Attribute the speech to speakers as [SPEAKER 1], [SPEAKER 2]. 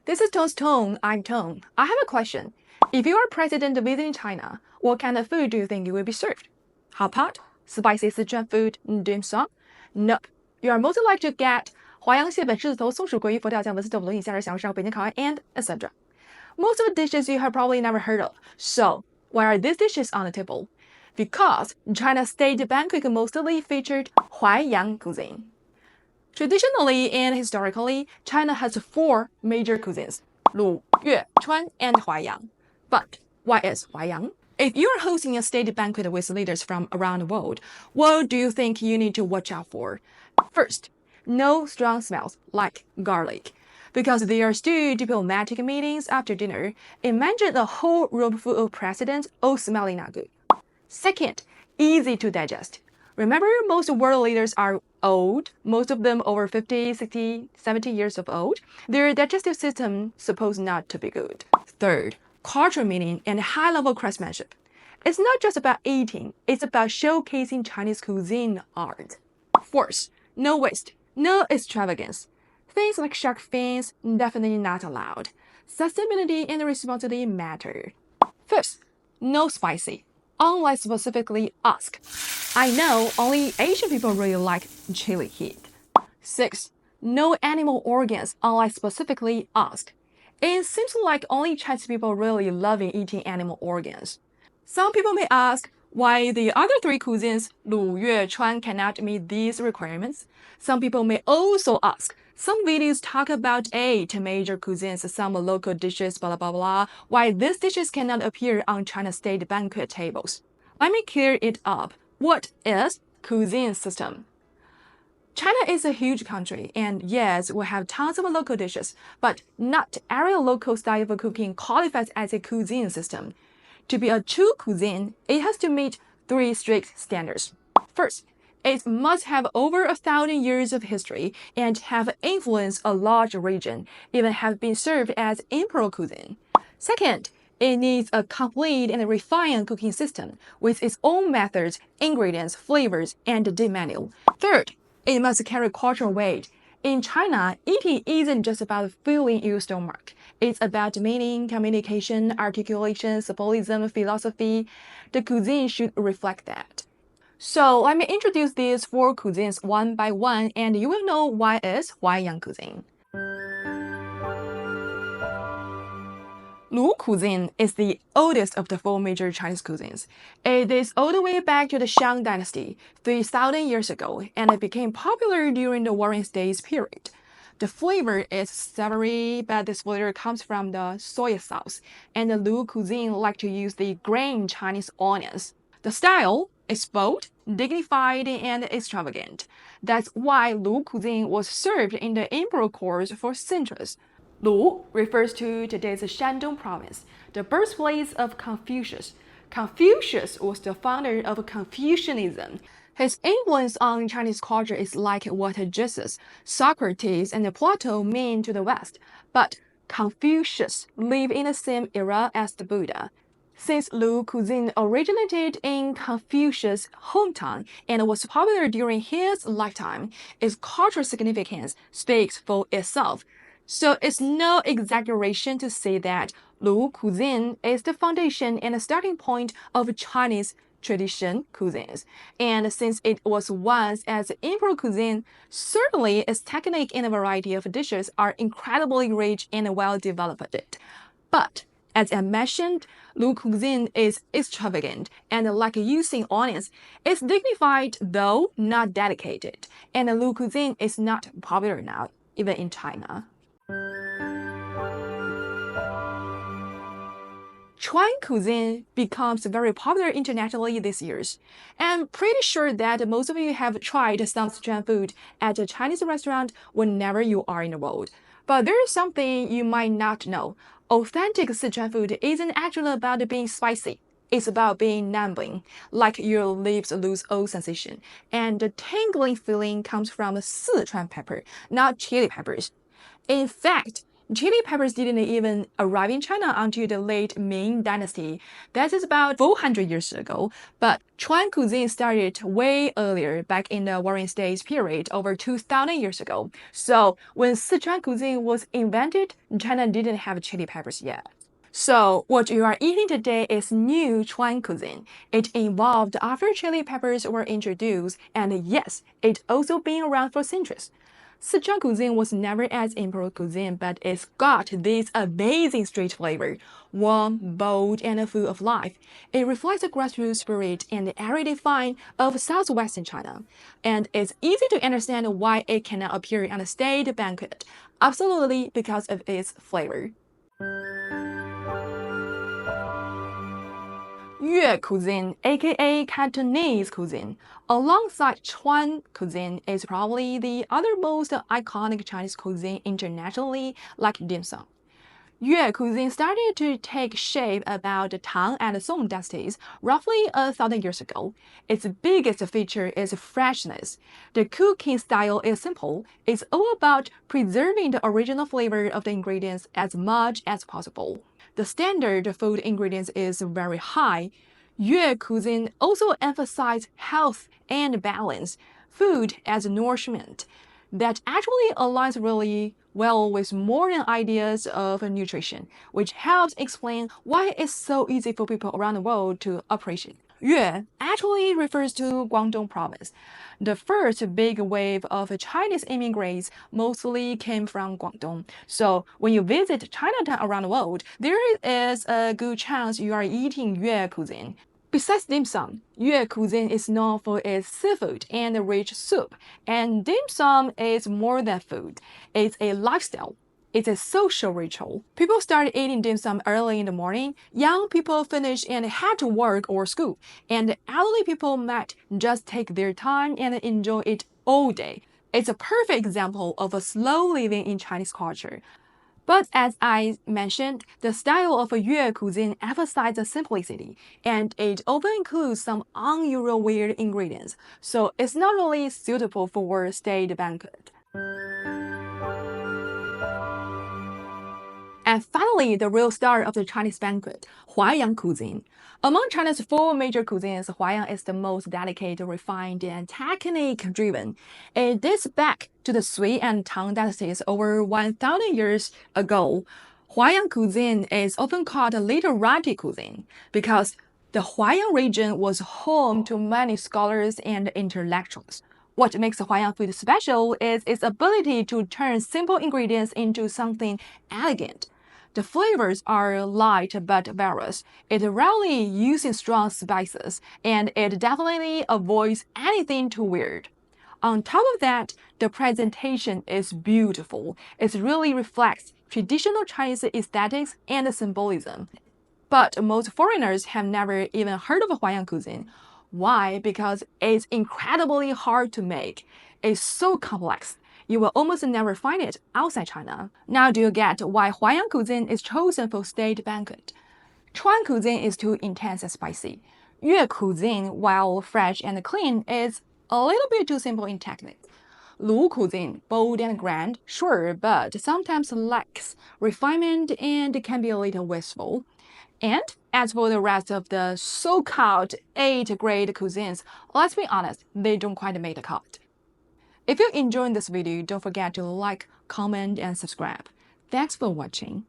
[SPEAKER 1] This is Tone's Tone. I'm Tone. I have a question. If you are president visiting China, what kind of food do you think you will be served? Hot pot? Spicy Sichuan food? Dim sum? Nope. You are most likely to get 淮扬蟹本狮子头、松鼠桂鱼佛跳墙文思豆腐轮椅虾仁香烧北京烤鸭 and etc. Most of the dishes you have probably never heard of. So, why are these dishes on the table? Because China's state banquet mostly featured Huaiyang Cuisine. Traditionally and historically, China has four major cuisines: Lu, Yue, Chuan, and Huaiyang. But why is Huaiyang? If you are hosting a state banquet with leaders from around the world, what do you think you need to watch out for? First, no strong smells like garlic. Because they are still diplomatic meetings after dinner, imagine a whole room full of presidents all smelling not good. Second, easy to digest. Remember, most world leaders are old, most of them over 50, 60, 70 years of old. Their digestive system supposed not to be good. Third, cultural meaning and high-level craftsmanship. It's not just about eating, it's about showcasing Chinese cuisine art. Fourth, no waste, no extravagance. Things like shark fins, definitely not allowed. Sustainability and responsibility matter. Fifth, no spicy, unless specifically asked. I know only Asian people really like chili heat. Sixth, no animal organs unless specifically asked. It seems like only Chinese people really love eating animal organs. Some people may ask why the other three cuisines, Lu, Yue, Chuan, cannot meet these requirements. Some people may also ask, some videos talk about 8 major cuisines, some local dishes, blah blah blah, why these dishes cannot appear on China's state banquet tables. Let me clear it up. What is cuisine system? China is a huge country, and yes, we have tons of local dishes, but not every local style of cooking qualifies as a cuisine system. To be a true cuisine, it has to meet 3 strict standards. First, it must have over 1,000 years of history and have influenced a large region, even have been served as imperial cuisine. Second, it needs a complete and refined cooking system with its own methods, ingredients, flavors, and dish menu. Third, it must carry cultural weight. In China, eating isn't just about filling your stomach. It's about meaning, communication, articulation, symbolism, philosophy. The cuisine should reflect that. So let me introduce these 4 cuisines one by one, and you will know why it's Huaiyang Cuisine. Lu cuisine is the oldest of the 4 major Chinese cuisines. It is all the way back to the Shang Dynasty, 3,000 years ago, and it became popular during the Warring States period. The flavor is savory, but this flavor comes from the soy sauce, and the Lu cuisine like to use the grain Chinese onions. The style is bold, dignified, and extravagant. That's why Lu cuisine was served in the imperial courts for centuries. Lu refers to today's Shandong province, the birthplace of Confucius. Confucius was the founder of Confucianism. His influence on Chinese culture is like what Jesus, Socrates, and Plato mean to the West. But Confucius lived in the same era as the Buddha. Since Lu cuisine originated in Confucius' hometown and was popular during his lifetime, its cultural significance speaks for itself. So it's no exaggeration to say that Lu cuisine is the foundation and the starting point of Chinese tradition cuisines. And since it was once as imperial cuisine, certainly its technique and a variety of dishes are incredibly rich and well developed. But as I mentioned, Lu cuisine is extravagant and like using onions. It's dignified though not dedicated. And Lu cuisine is not popular now, even in China. Chuan Cuisine becomes very popular internationally these years. I'm pretty sure that most of you have tried some Sichuan food at a Chinese restaurant whenever you are in the world. But there is something you might not know. Authentic Sichuan food isn't actually about being spicy. It's about being numbing, like your lips lose all sensation. And the tingling feeling comes from Sichuan pepper, not chili peppers. In fact, Chili peppers didn't even arrive in China until the late Ming Dynasty. That is about 400 years ago. But Chuan cuisine started way earlier, back in the Warring States period, over 2,000 years ago. So when Sichuan cuisine was invented, China didn't have chili peppers yet. So what you are eating today is new Chuan cuisine. It evolved after chili peppers were introduced, and yes, it's also been around for centuries. Sichuan cuisine was never as imperial cuisine, but it's got this amazing street flavor, warm, bold, and full of life. It reflects the grassroots spirit and the everyday fine of southwestern China, and it's easy to understand why it cannot appear on a state banquet, absolutely because of its flavor. Yue Cuisine, aka Cantonese cuisine, alongside Chuan Cuisine, is probably the other most iconic Chinese cuisine internationally, like dim sum. Yue Cuisine started to take shape about the Tang and Song dynasties, roughly 1,000 years ago. Its biggest feature is freshness. The cooking style is simple. It's all about preserving the original flavor of the ingredients as much as possible. The standard food ingredients is very high. Yue Cuisine also emphasizes health and balance, food as nourishment. That actually aligns really well with modern ideas of nutrition, which helps explain why it's so easy for people around the world to appreciate. Yue actually refers to Guangdong province. The first big wave of Chinese immigrants mostly came from Guangdong. So when you visit Chinatown around the world, there is a good chance you are eating Yue cuisine. Besides dim sum, Yue cuisine is known for its seafood and rich soup, and dim sum is more than food. It's a lifestyle. It's a social ritual. People start eating dim sum early in the morning, young people finish and head to work or school, and elderly people might just take their time and enjoy it all day. It's a perfect example of a slow living in Chinese culture. But as I mentioned, the style of Yue cuisine emphasizes simplicity, and it often includes some unusual weird ingredients, so it's not really suitable for a state banquet. And finally, the real star of the Chinese banquet, Huaiyang cuisine. Among China's four major cuisines, Huaiyang is the most delicate, refined, and technique-driven. It dates back to the Sui and Tang dynasties over 1,000 years ago. Huaiyang cuisine is often called literati cuisine because the Huaiyang region was home to many scholars and intellectuals. What makes Huaiyang food special is its ability to turn simple ingredients into something elegant. The flavors are light but various. It rarely uses strong spices, and it definitely avoids anything too weird. On top of that, the presentation is beautiful. It really reflects traditional Chinese aesthetics and symbolism. But most foreigners have never even heard of Huaiyang cuisine. Why? Because it's incredibly hard to make. It's so complex. You will almost never find it outside China. Now do you get why Huaiyang cuisine is chosen for state banquet? Chuan cuisine is too intense and spicy. Yue cuisine, while fresh and clean, is a little bit too simple in technique. Lu cuisine, bold and grand, sure, but sometimes lacks refinement and can be a little wasteful. And as for the rest of the so-called 8 great cuisines, let's be honest, they don't quite make the cut. If you enjoyed this video, don't forget to like, comment, and subscribe. Thanks for watching.